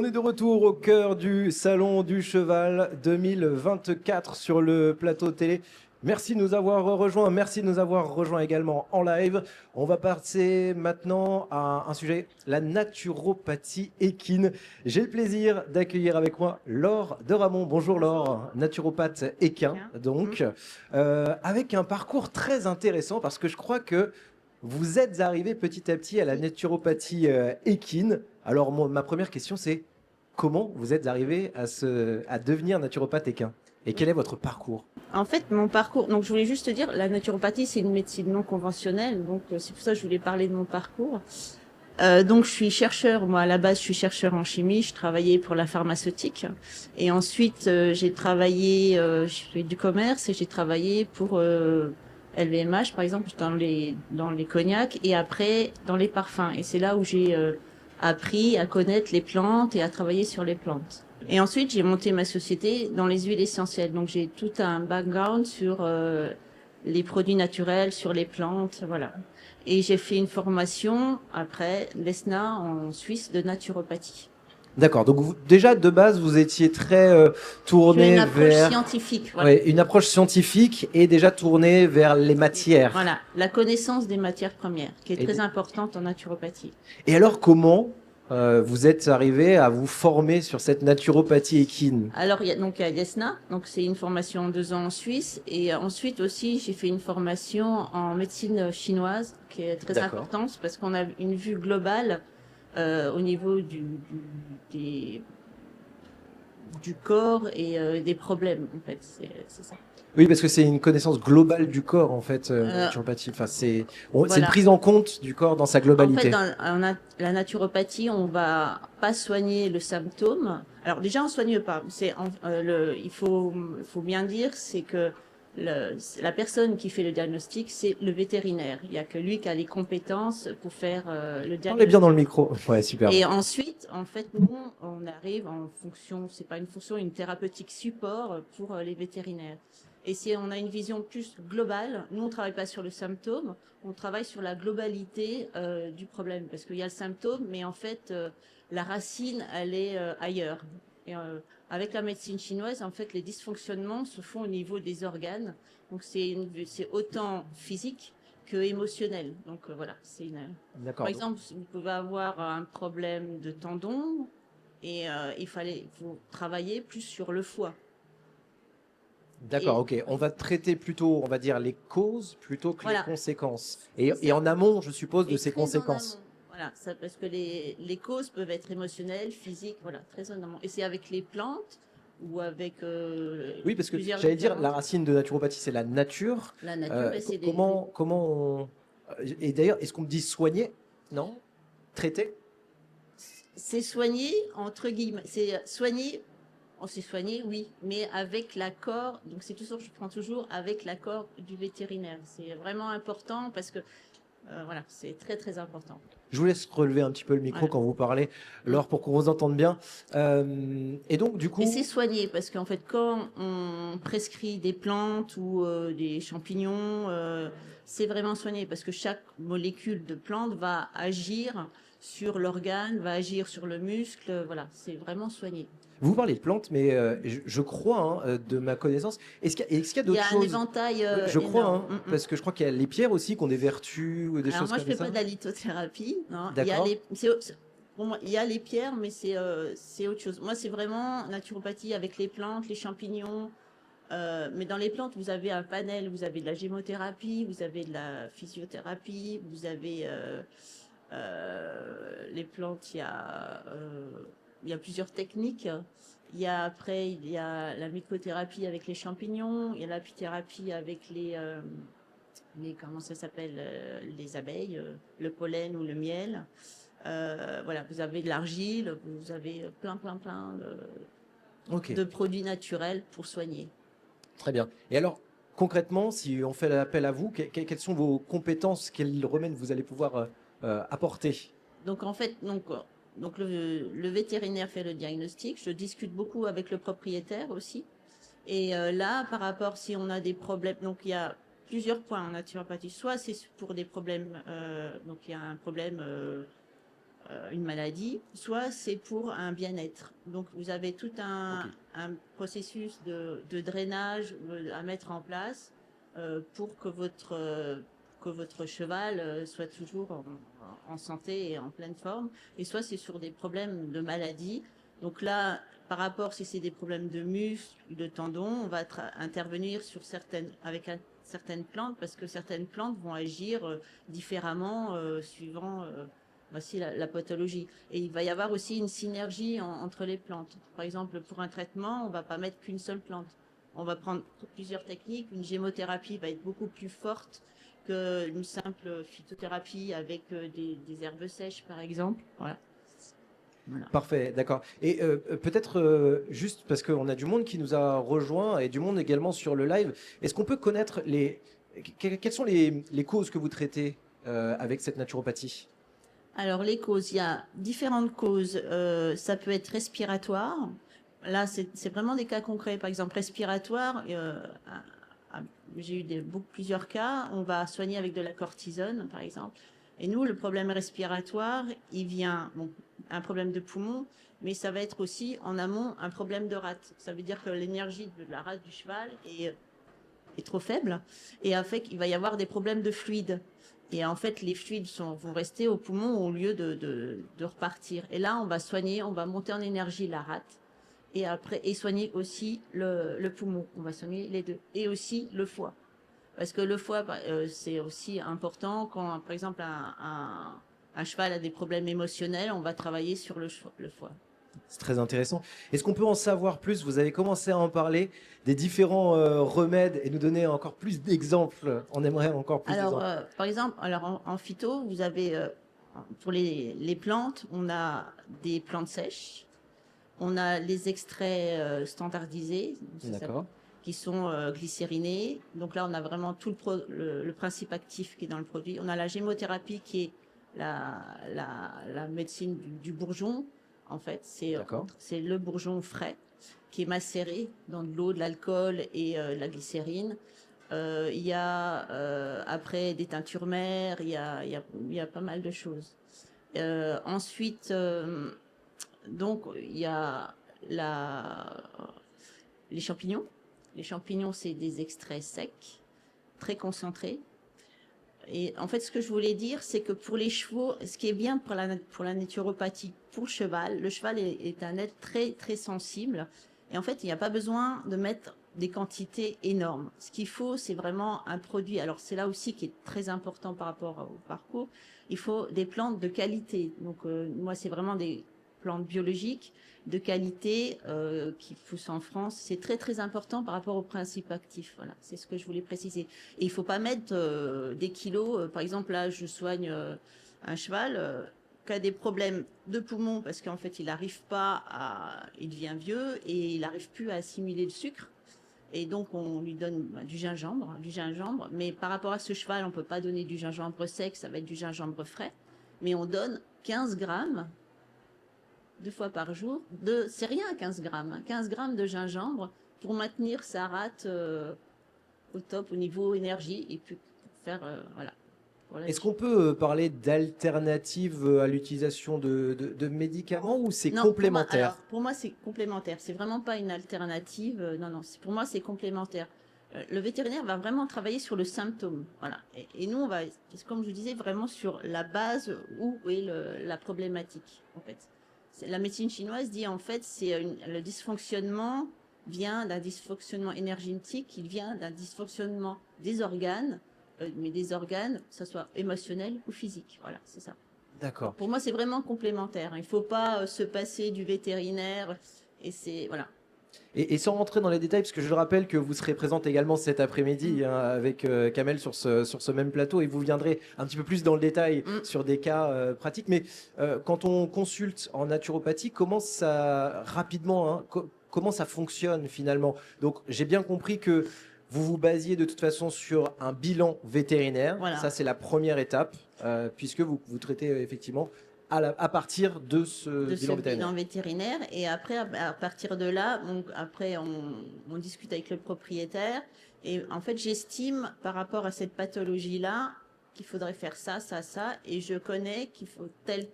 On est de retour au cœur du Salon du Cheval 2024 sur le plateau télé. Merci de nous avoir rejoints, merci de nous avoir rejoints également en live. On va passer maintenant à un sujet, la naturopathie équine. J'ai le plaisir d'accueillir avec moi Laure de Ramon. Bonjour Laure, naturopathe équin, donc, avec un parcours très intéressant parce que je crois que vous êtes arrivé petit à petit à la naturopathie équine. Alors, ma première question, c'est comment vous êtes arrivé à devenir naturopathe équin? Et quel est votre parcours? En fait, mon parcours, donc je voulais juste te dire, la naturopathie, c'est une médecine non conventionnelle, donc c'est pour ça que je voulais parler de mon parcours. Donc je suis chercheur, moi à la base je suis chercheur en chimie, je travaillais pour la pharmaceutique, et ensuite j'ai travaillé, j'ai fait du commerce et j'ai travaillé pour LVMH par exemple dans les cognacs et après dans les parfums. Et c'est là où j'ai appris à connaître les plantes et à travailler sur les plantes. Et ensuite, j'ai monté ma société dans les huiles essentielles. Donc, j'ai tout un background sur les produits naturels, sur les plantes, voilà. Et j'ai fait une formation après l'ESNA en Suisse de naturopathie. D'accord, donc déjà de base, vous étiez très J'ai une tourné approche vers scientifique, voilà. ouais, une approche scientifique et déjà tourné vers les matières. Voilà, la connaissance des matières premières, qui est Et, très importante en naturopathie. et alors, comment vous êtes arrivé à vous former sur cette naturopathie équine? Alors, il y a l'ESNA, donc c'est une formation en 2 ans en Suisse. Et ensuite aussi, j'ai fait une formation en médecine chinoise, qui est très importante, parce qu'on a une vue globale au niveau des, du corps et des problèmes, en fait. C'est ça. Oui, parce que c'est une connaissance globale du corps, en fait, la naturopathie. Enfin, c'est une Voilà. prise en compte du corps dans sa En globalité. fait, la naturopathie, on va pas soigner le symptôme. Alors déjà, on soigne pas. Il faut bien dire, c'est que la personne qui fait le diagnostic, c'est le vétérinaire. Il y a que lui qui a les compétences pour faire le Parlez bien diagnostic. dans le micro. Ouais, super. Et ensuite, en fait, nous, on arrive en fonction, c'est pas une fonction, une thérapeutique support pour les vétérinaires. Et si on a une vision plus globale, nous, on travaille pas sur le symptôme, on travaille sur la globalité du problème. Parce qu'il y a le symptôme, mais en fait, la racine, elle est ailleurs. Et, avec la médecine chinoise, en fait, les dysfonctionnements se font au niveau des organes. Donc, c'est autant physique que émotionnel. Donc, voilà, c'est une... Par exemple, vous pouvez avoir un problème de tendon et faut travailler plus sur le foie. D'accord, ok. On va traiter plutôt, on va dire, les causes plutôt que Voilà. les conséquences. Et en amont, je suppose, de Et ces très en conséquences. amont. Voilà, ça, parce que les causes peuvent être émotionnelles, physiques, voilà, très en amont. Et c'est avec les plantes ou avec Oui, parce que plusieurs j'allais dire, la différentes. racine de naturopathie, c'est la nature. La nature, ben, c'est Comment on... Et d'ailleurs, est-ce qu'on me dit soigner? Non? Traiter? c'est soigner, entre guillemets, c'est soigner, on s'est soigné, oui, mais avec l'accord, donc c'est toujours, je prends toujours avec l'accord du vétérinaire. C'est vraiment important parce que, voilà, c'est très très important. Je vous laisse relever un petit peu le micro Voilà. quand vous parlez, Laure, pour qu'on vous entende bien. Et donc, du Et coup... c'est soigné parce qu'en fait, quand on prescrit des plantes ou des champignons, c'est vraiment soigné parce que chaque molécule de plante va agir sur l'organe, va agir sur le muscle. Voilà, c'est vraiment soigné. Vous parlez de plantes, mais je crois, hein, de ma connaissance, est-ce qu'il y a Il y d'autres a un choses? éventail Je crois, énorme. hein, parce que je crois qu'il y a les pierres aussi qui ont des vertus ou des Alors choses moi, je comme fais ça. pas de la lithothérapie. Non. D'accord. Pour moi, il y a les pierres, mais c'est autre chose. Moi, c'est vraiment naturopathie avec les plantes, les champignons. Mais dans les plantes, vous avez un panel. Vous avez de la gémothérapie, vous avez de la physiothérapie, vous avez les plantes. Il y a plusieurs techniques. Il y a la mycothérapie avec les champignons. Il y a l'apithérapie avec comment ça s'appelle, les abeilles, le pollen ou le miel. Voilà, vous avez de l'argile, vous avez plein Ok, de produits naturels pour soigner. très bien. Et alors, concrètement, si on fait l'appel à vous, quelles sont vos compétences, quels remèdes vous allez pouvoir apporter? Donc en fait, le vétérinaire fait le diagnostic. Je discute beaucoup avec le propriétaire aussi. Et là, par rapport si on a des problèmes, donc il y a plusieurs points en naturopathie. Soit c'est pour des problèmes, donc il y a un problème une maladie, soit c'est pour un bien-être. Donc vous avez tout un processus de drainage à mettre en place pour que votre cheval soit toujours en santé et en pleine forme. Et soit c'est sur des problèmes de maladie. Donc là, par rapport, si c'est des problèmes de muscles, de tendons, on va intervenir sur certaines plantes parce que certaines plantes vont agir différemment suivant voici la pathologie. Et il va y avoir aussi une synergie entre les plantes. Par exemple, pour un traitement, on va pas mettre qu'une seule plante. On va prendre plusieurs techniques. Une gémothérapie va être beaucoup plus forte qu'une simple phytothérapie avec des herbes sèches, par exemple. Voilà. Voilà. Parfait, d'accord. Et peut-être juste parce qu'on a du monde qui nous a rejoint et du monde également sur le live, est-ce qu'on peut connaître quelles sont les causes que vous traitez avec cette naturopathie? Alors, les causes, il y a différentes causes. Ça peut être respiratoire. Là, c'est vraiment des cas concrets. Par exemple, respiratoire, j'ai eu plusieurs cas. On va soigner avec de la cortisone, par exemple. Et nous, le problème respiratoire, il vient, bon, un problème de poumon, mais ça va être aussi en amont un problème de rate. Ça veut dire que l'énergie de la rate du cheval est trop faible et en fait, il va y avoir des problèmes de fluide. Et en fait, les fluides vont rester au poumon au lieu de repartir. Et là, on va soigner, on va monter en énergie la rate et après et soigner aussi le poumon. On va soigner les deux et aussi le foie. Parce que le foie, c'est aussi important quand, par exemple, un cheval a des problèmes émotionnels, on va travailler sur le foie. C'est très intéressant. Est-ce qu'on peut en savoir plus? Vous avez commencé à en parler des différents remèdes et nous donner encore plus d'exemples. On aimerait encore plus Alors, d'exemples. par exemple, alors en phyto, vous avez pour les plantes, on a des plantes sèches, on a les extraits standardisés, D'accord. qui sont glycérinés. Donc là, on a vraiment tout le principe actif qui est dans le produit. On a la gémothérapie qui est la médecine du bourgeon. En fait, D'accord. c'est le bourgeon frais qui est macéré dans de l'eau, de l'alcool et de la glycérine. Il y a après des teintures mères, il y a pas mal de choses. Ensuite, donc il y a les champignons. Les champignons, c'est des extraits secs, très concentrés. Et en fait, ce que je voulais dire, c'est que pour les chevaux, ce qui est bien pour la naturopathie, pour le cheval est un être très, très sensible. Et en fait, il n'y a pas besoin de mettre des quantités énormes. Ce qu'il faut, c'est vraiment un produit. Alors, c'est là aussi qui est très important par rapport au parcours. Il faut des plantes de qualité. Donc, moi, c'est vraiment des plantes biologiques de qualité qui poussent en France. C'est très, très important par rapport au principe actif. Voilà, c'est ce que je voulais préciser. Et il faut pas mettre des kilos. Par exemple, là, je soigne un cheval qui a des problèmes de poumons parce qu'en fait, il devient vieux et il n'arrive plus à assimiler le sucre. Et donc, on lui donne du gingembre. Mais par rapport à ce cheval, on peut pas donner du gingembre sec, ça va être du gingembre frais. Mais on donne 15 grammes 2 fois par jour. C'est rien, 15 grammes. 15 grammes de gingembre pour maintenir sa rate au top au niveau énergie et puis faire voilà. Est-ce qu'on peut parler d'alternatives à l'utilisation de médicaments ou c'est Non, complémentaire? pour moi c'est complémentaire. C'est vraiment pas une alternative. Non, non. Pour moi c'est complémentaire. Le vétérinaire va vraiment travailler sur le symptôme, voilà. Et nous on va, comme je vous disais, vraiment sur la base où est la problématique en fait. La médecine chinoise dit en fait le dysfonctionnement vient d'un dysfonctionnement énergétique, il vient d'un dysfonctionnement des organes, mais des organes, que ce soit émotionnel ou physique. Voilà, c'est ça. D'accord. Pour moi, c'est vraiment complémentaire. Il ne faut pas se passer du vétérinaire. Et c'est voilà. Et sans rentrer dans les détails, parce que je rappelle que vous serez présente également cet après-midi avec Kamel sur ce même plateau et vous viendrez un petit peu plus dans le détail sur des cas pratiques. Mais quand on consulte en naturopathie, comment ça rapidement, hein, comment ça fonctionne finalement? Donc j'ai bien compris que vous vous basiez de toute façon sur un bilan vétérinaire. Voilà. Ça, c'est la première étape, puisque vous traitez effectivement à partir de ce bilan vétérinaire. Et après, à partir de là, donc après, on discute avec le propriétaire. Et en fait, j'estime, par rapport à cette pathologie-là, qu'il faudrait faire ça, ça, ça, et je connais qu'il faut telle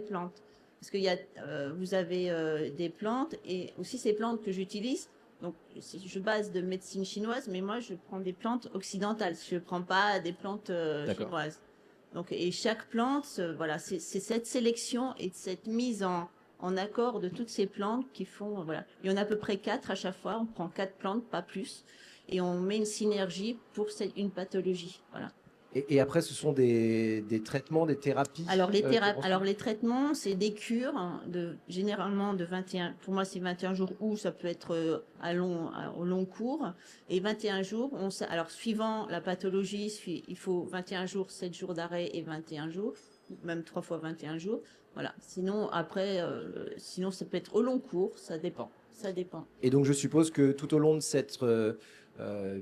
plante. Parce qu'il y a, vous avez des plantes, et aussi ces plantes que j'utilise, donc je base de médecine chinoise, mais moi je prends des plantes occidentales, je ne prends pas des plantes chinoises. Donc, et chaque plante, voilà, c'est cette sélection et cette mise en accord de toutes ces plantes qui font, voilà. Il y en a à peu près 4 à chaque fois, on prend 4 plantes, pas plus, et on met une synergie pour une pathologie, voilà. Et après, ce sont des traitements, des thérapies. Alors les traitements, c'est des cures hein, généralement de 21. Pour moi, c'est 21 jours ou ça peut être au long cours. Et 21 jours, alors suivant la pathologie, il faut 21 jours, 7 jours d'arrêt et 21 jours, même 3 fois 21 jours. Voilà. Sinon après, sinon ça peut être au long cours, ça dépend. Ça dépend. Et donc je suppose que tout au long de cette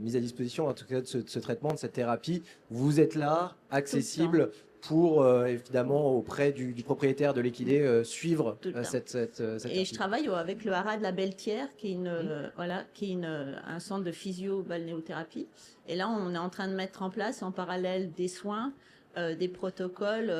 mise à disposition, en tout cas de ce traitement, de cette thérapie, vous êtes là, accessible pour évidemment auprès du propriétaire de l'équidé suivre cette thérapie. Et je travaille avec le Haras de la Belle-Thière, qui est un centre de physio-balnéothérapie. Et là, on est en train de mettre en place en parallèle des soins, des protocoles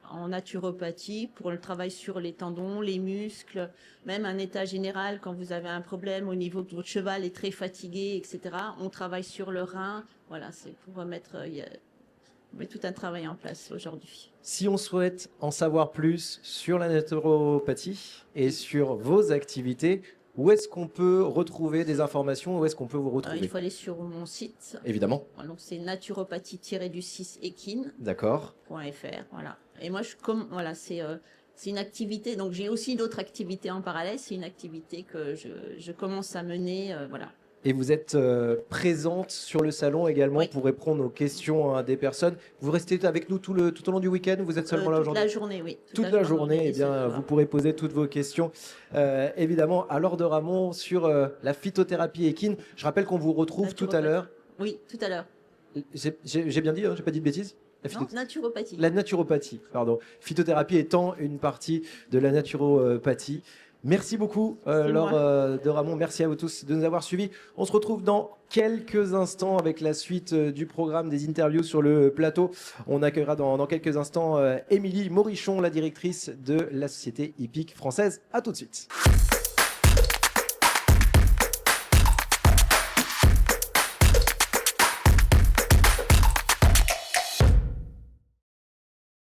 en naturopathie pour le travail sur les tendons, les muscles, même un état général quand vous avez un problème au niveau de votre cheval est très fatigué, etc. On travaille sur le rein. Voilà, c'est pour mettre on met tout un travail en place aujourd'hui. Si on souhaite en savoir plus sur la naturopathie et sur vos activités, où est-ce qu'on peut retrouver des informations? Où est-ce qu'on peut vous retrouver? Il faut aller sur mon site. Évidemment. Donc c'est naturopathie-du-6ekin. D'accord. .fr, voilà. Et moi, voilà, c'est une activité. Donc j'ai aussi d'autres activités en parallèle. C'est une activité que je commence à mener, voilà. Et vous êtes présente sur le salon également pour répondre aux questions des personnes. Vous restez avec nous tout au long du week-end ou vous êtes seulement là aujourd'hui? Toute la journée, oui. Toute la journée, eh bien, vous pourrez poser toutes vos questions, évidemment, à Laure de Ramon sur la phytothérapie équine. Je rappelle qu'on vous retrouve tout à l'heure. Oui, tout à l'heure. J'ai bien dit, hein, j'ai pas dit de bêtises? Non, naturopathie. La naturopathie, pardon. Phytothérapie étant une partie de la naturopathie. Merci beaucoup, Laure de Ramon. Merci à vous tous de nous avoir suivis. On se retrouve dans quelques instants avec la suite du programme des interviews sur le plateau. On accueillera dans quelques instants Émilie Morichon, la directrice de la Société hippique française. À tout de suite.